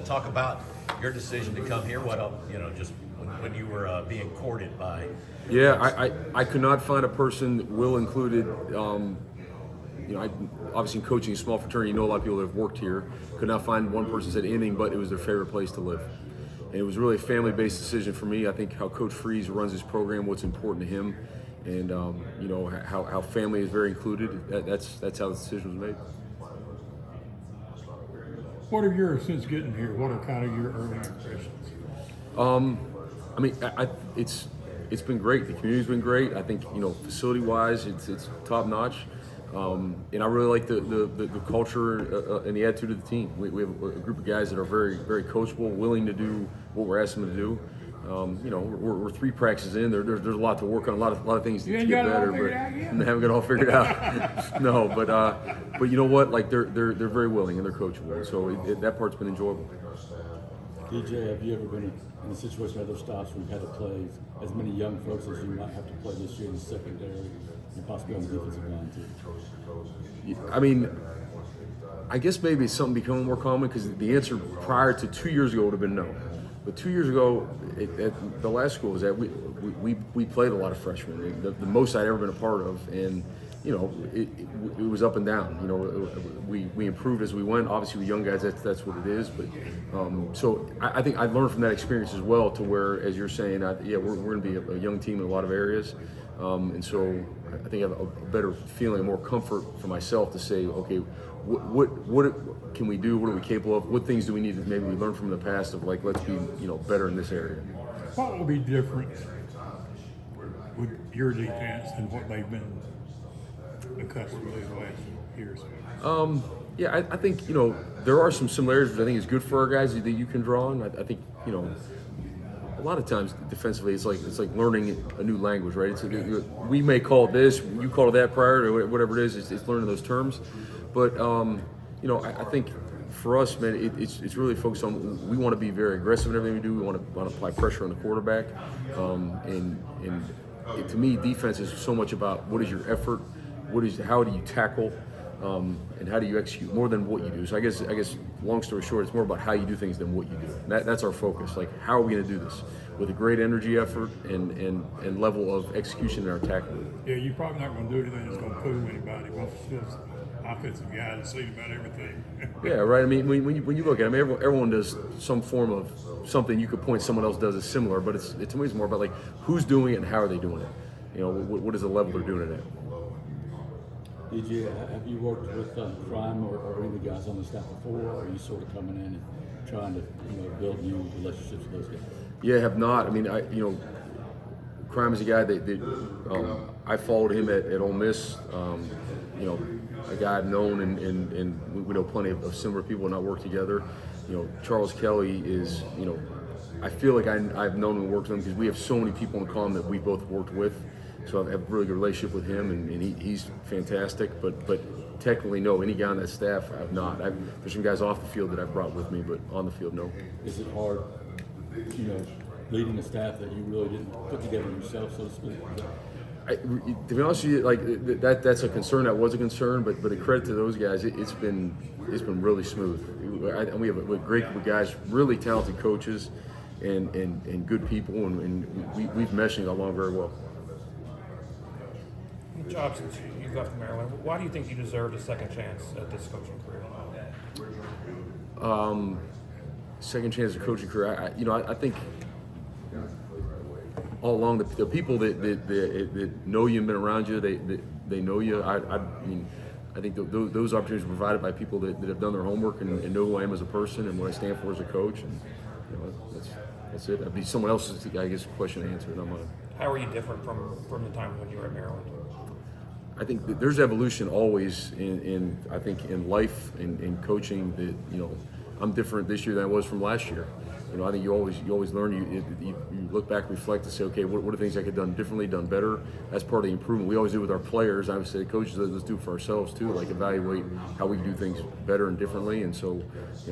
talk about your decision to come here. What just when you were being courted by. Yeah, I could not find a person, Will included. I obviously in coaching a small fraternity, you know a lot of people that have worked here. Could not find one person that said anything but it was their favorite place to live. And it was really a family-based decision for me. I think how Coach Freeze runs his program, what's important to him, and how family is very included. That's how the decision was made. What are your, since getting here, what are kind of your early impressions? It's been great. The community's been great. I think facility-wise, it's top notch. And I really like the culture and the attitude of the team. We have a group of guys that are very, very coachable, willing to do what we're asking them to do. We're 3 practices in. There's a lot to work on, a lot of things to get better, but I haven't got it all figured out. No, but you know what? Like they're very willing and they're coachable. So that part's been enjoyable. DJ, have you ever been in a situation at other stops where you've had to play as many young folks as you might have to play this year in the secondary and possibly on the defensive line too? I mean, I guess maybe it's something becoming more common because the answer prior to 2 years ago would have been no. But 2 years ago, at the last school was that we played a lot of freshmen, the most I'd ever been a part of, and it was up and down. We improved as we went. Obviously, with young guys, that's what it is. But so I think I learned from that experience as well. To where, as you're saying, we're going to be a young team in a lot of areas, and so I think I have a better feeling, more comfort for myself to say, okay, what can we do? What are we capable of? What things do we need to maybe we learn from the past of like let's be better in this area. What will be different with your defense than what they've been accustomed to the last years? I think there are some similarities which I think is good for our guys that you can draw on. I think a lot of times defensively it's like learning a new language, right? We may call it this, you call it that prior to whatever it is. It's learning those terms, but I think for us, man, it's really focused on we want to be very aggressive in everything we do. We want to apply pressure on the quarterback, and to me, defense is so much about what is your effort, how do you tackle, and how do you execute more than what you do. So I guess long story short, it's more about how you do things than what you do. That's our focus. Like how are we going to do this with a great energy, effort, and level of execution in our tackling. Yeah, you're probably not going to do anything that's going to fool anybody. Well, still offensive guy that's seen about everything. Yeah, right. I mean, when you look at it, everyone does some form of something you could point someone else does is similar, but to me it's more about like who's doing it and how are they doing it. What is the level they're doing it at. DJ, have you worked with Crime or any of the guys on the staff before, or are you sort of coming in and trying to build new relationships with those guys? Yeah, I have not. I mean, Crime is a guy that I followed him at Ole Miss. A guy I've known, and we know plenty of similar people not work together. Charles Kelly is, I feel like I've known and worked with him because we have so many people in common that we both worked with. So I have a really good relationship with him, and he's fantastic. But technically, no, any guy on that staff, I've not. There's some guys off the field that I've brought with me, but on the field, no. Is it hard, leading a staff that you really didn't put together yourself, so to speak? To be honest with you, like that's a concern. That was a concern, but a credit to those guys, it's been really smooth. And we have a great group of guys, really talented coaches, and good people, and we've meshed along very well. Job since you left Maryland, why do you think you deserved a second chance at this coaching career? Second chance at coaching career. I think all along the people that know you and been around you, they know you. I think those opportunities are provided by people that have done their homework and know who I am as a person and what I stand for as a coach. And that's it. That'd be someone else's, I guess, question to answer, not mine. How are you different from the time when you were at Maryland? I think that there's evolution always in life and in coaching. That I'm different this year than I was from last year. I think you always learn. You look back, reflect, and say, okay, what are things I could have done differently, done better? That's part of the improvement. We always do with our players. I would say, coaches, let's do it for ourselves too. Like evaluate how we can do things better and differently. And so,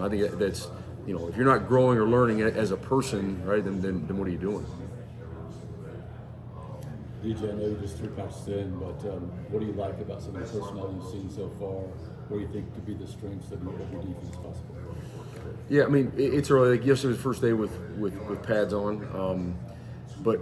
I think that's if you're not growing or learning as a person, right, then what are you doing? DJ, I know you're just 3 practices in, but what do you like about some of the personnel you've seen so far? What do you think could be the strengths of your defense possibly? Yeah, I mean, it's early. Like yesterday was the first day with pads on, but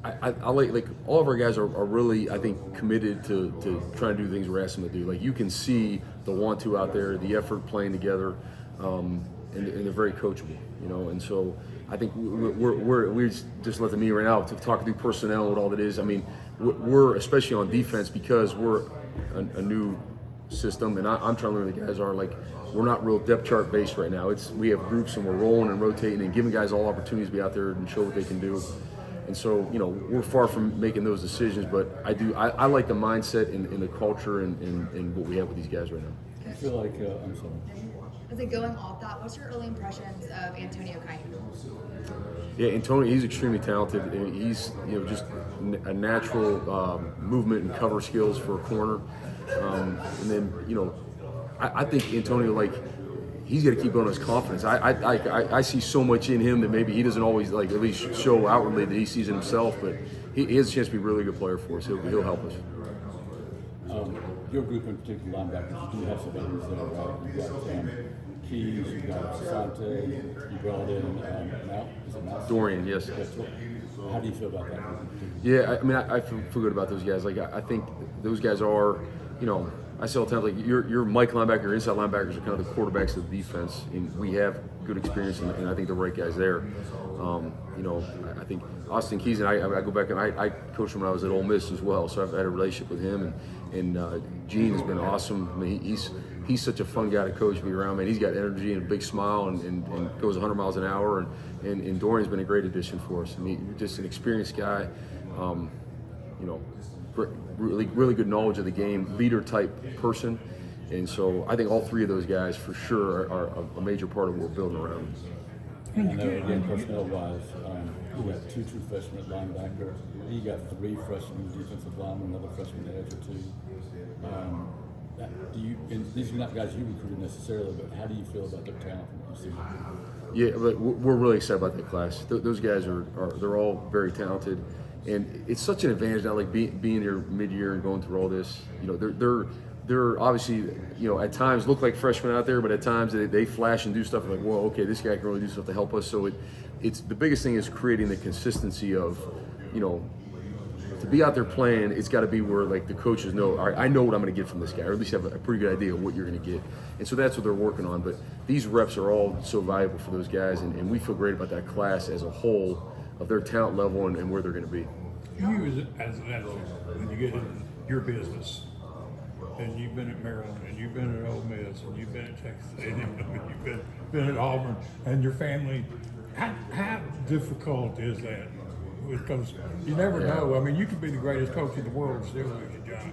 I like all of our guys are really, I think, committed to trying to do things we're asking them to do. Like you can see the want to out there, the effort playing together, and they're very coachable, you know. And so I think we just let the meeting right now to talk through personnel and what all that is. I mean, we're especially on defense because we're a new system, and I'm trying to learn the guys are like. We're not real depth chart based right now. We have groups and we're rolling and rotating and giving guys all opportunities to be out there and show what they can do. And so, you know, we're far from making those decisions, but I like the mindset and the culture and what we have with these guys right now. I feel like, I'm sorry. As it going off that, what's your early impressions of Antonio Kite? Yeah, Antonio, he's extremely talented. He's, you know, just a natural movement and cover skills for a corner. And then, you know, I think Antonio, like, he's got to keep building his confidence. I see so much in him that maybe he doesn't always, like, at least show outwardly that he sees in himself, but he has a chance to be a really good player for us. He'll help us. Your group in particular, linebackers, you do have some veterans there, right? You got Keys, you got Sante, you brought in Mal, is it Mal? Dorian, yes. How do you feel about that group in particular? Yeah, I mean, I feel good about those guys. Like, I think those guys are, you know, I say all the time, like, your Mike linebacker, your inside linebackers are kind of the quarterbacks of the defense, and we have good experience, and I think the right guys there. You know, I think Austin Keys, and I go back and I coached him when I was at Ole Miss as well, so I've had a relationship with him, and Gene has been awesome. I mean, he's such a fun guy to coach and be around, man. He's got energy and a big smile and goes 100 miles an hour, and Dorian's been a great addition for us. I mean, just an experienced guy, you know, really good knowledge of the game, leader type person, and so I think all three of those guys for sure are a major part of what we're building around. I know, again, personnel-wise, you got 2 true freshmen at linebacker. You got 3 freshmen defensive linemen, another freshman edge or 2. And these are not guys you recruited necessarily, but how do you feel about their talent from what you see? Yeah, but we're really excited about that class. Those guys they're all very talented, and it's such an advantage now. Like being here mid-year and going through all this, you know, they're obviously, you know, at times look like freshmen out there, but at times they flash and do stuff like, well, okay, this guy can really do stuff to help us. So it's the biggest thing is creating the consistency of, you know, to be out there playing. It's got to be where like the coaches know, all right, I know what I'm going to get from this guy, or at least have a pretty good idea of what you're going to get. And so that's what they're working on. But these reps are all so valuable for those guys, and we feel great about that class as a whole of their talent level and where they're going to be. You as when you get in your business, and you've been at Maryland, and you've been at Ole Miss, and you've been at Texas A&M, and you've been at Auburn, and your family, how difficult is that? Because you never know. I mean, you could be the greatest coach in the world and still lose your job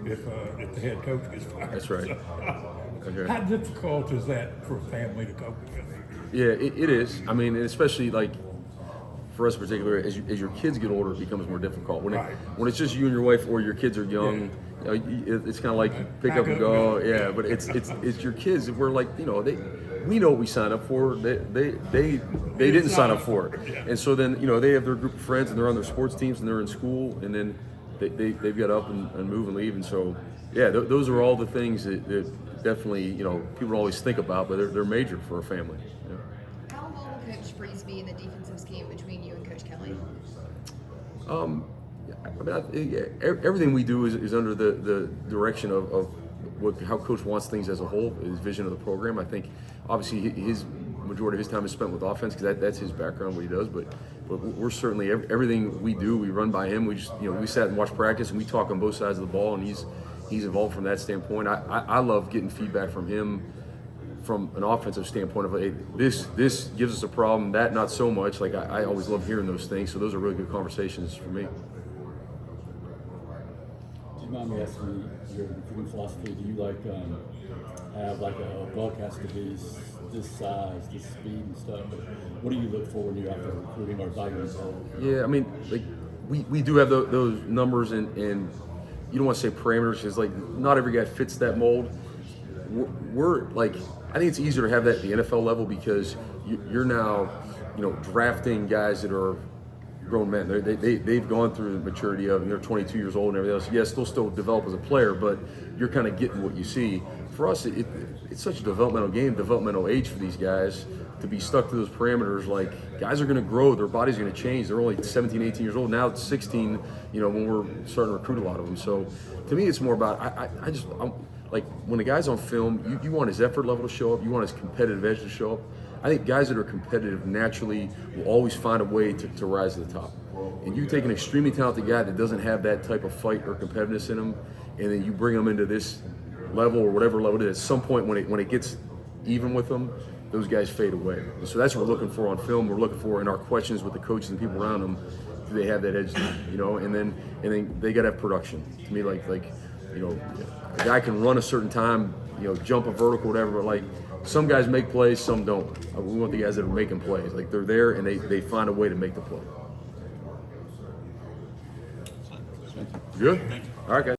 if the head coach gets fired. That's right. So, how difficult is that for a family to cope with? Yeah, it is. I mean, and especially like for us in particular, as your kids get older, it becomes more difficult. When it's just you and your wife, or your kids are young, you know, it's kind of like pick up and go. Yeah, but it's your kids. We're like, you know, we know what we signed up for. They didn't sign up for it, and so then, you know, they have their group of friends and they're on their sports teams and they're in school, and then they've got up and move and leave, and so yeah, those are all the things that definitely, you know, people don't always think about, but they're major for a family. Yeah. How involved will Coach Freeze be in the defensive scheme between you and Coach Kelly? I mean, everything we do is under the direction of how Coach wants things as a whole, his vision of the program. I think obviously his majority of his time is spent with offense because that's his background, what he does. But we're certainly everything we do, we run by him. We just, you know, we sat and watched practice and we talk on both sides of the ball, and he's involved from that standpoint. I love getting feedback from him from an offensive standpoint of, hey, this gives us a problem, that not so much. Like I always love hearing those things. So those are really good conversations for me. Do you mind me asking me your recruiting philosophy? Do you like have like a broadcaster this size, this speed and stuff? What do you look for when you're out there recruiting or evaluating? Yeah, I mean, like we do have those numbers, and you don't want to say parameters because like not every guy fits that mold. We're like, I think it's easier to have that at the NFL level because you're now, you know, drafting guys that are grown men. They've gone through the maturity of, and they're 22 years old and everything else. Yes, they'll still develop as a player, but you're kind of getting what you see. for us, it's such a developmental game, developmental age for these guys to be stuck to those parameters. Like, guys are going to grow, their body's going to change. They're only 17, 18 years old. Now it's 16, you know, when we're starting to recruit a lot of them. So to me, it's more about, I'm like, when the guy's on film, you want his effort level to show up. You want his competitive edge to show up. I think guys that are competitive naturally will always find a way to rise to the top. And you take an extremely talented guy that doesn't have that type of fight or competitiveness in him, and then you bring him into this level or whatever level it is, at some point when it gets even with them, those guys fade away. And so that's what we're looking for on film. We're looking for in our questions with the coaches and people around them. Do they have that edge, you know? And then they got to have production. To me, like you know, a guy can run a certain time, you know, jump a vertical, whatever. But like, some guys make plays, some don't. We want the guys that are making plays. Like, they're there and they find a way to make the play. Good? All right, guys.